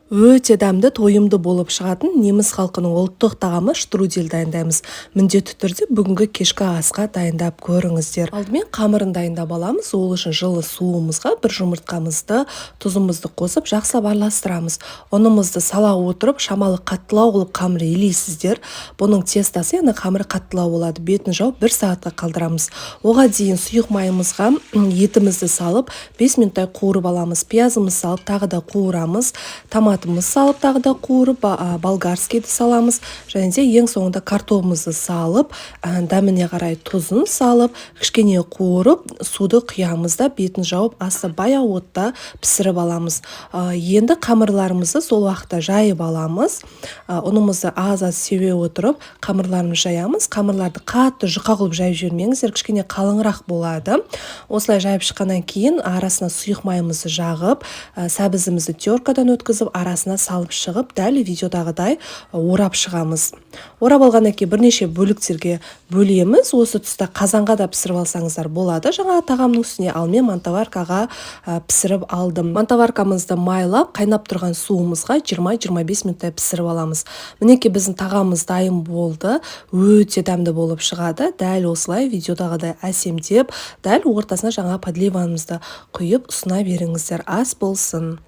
Өте дәмді тойымды болып шығатын неміс халқының ұлттық тағамы штрудель дайындаймыз. Міндетті түрде бүгінгі кешкі асқа дайындап көріңіздер. Алдымен қамырын дайындап аламыз. Ол үшін жылы суымызға бір жұмыртқамызды, тұзымызды қосып жақсылап араластырамыз. Ұнымызды сала отырып шамалы қаттылау қылып қамыр илейсіздер. Бұның тестасы, яғни қамыры қаттылау болады. Бетін жауып 1 сағатқа қалдырамыз. Оған дейін сұйық майымызға етімізді салып 5 минуттай қуырып аламыз. Пиязымызды салып тағы да қуырамыз. Томатымыз салып тағы да қуырып, болгарскийді саламыз. Және де ең соңында картопымызды салып, дәміне қарай тұзын салып, кішкене қуырып, суды құямыз да бетін жауып, асты баяу отта пісіріп аламыз. Енді қамырларымызды сол уақытта жайып аламыз. Ұнымызды аз-аз сеуе отырып, қамырларымызды жаямыз. Қамырларды қатты жұқа қылып жайып жібермеңіздер, кішкене қалыңырақ болады. Осылай жайып шыққаннан кейін арасына сұйық майымызды жағып, сәбізімізді теркадан өткізіп, арасына салып шығып, дәл видеодағыдай орап шығамыз. Орап алғаннан кейін бірнеше бөліктерге бөлеміз. Осы тұста қазанға да пісіріп алсаңыздар болады. Жаңа тағамның үстіне, ал мен мантоваркаға пісіріп алдым. Мантоваркамызды майлап, қайнап тұрған суымызға 20-25 минуттай пісіріп аламыз. Мінекей біздің тағамымыз дайын болды. Өте дәмді болып шығады. Дәл осылай видеодағыдай әсемдеп, дәл ортасына жаңа подливамызды құйып ұсына беріңіздер. Ас болсын.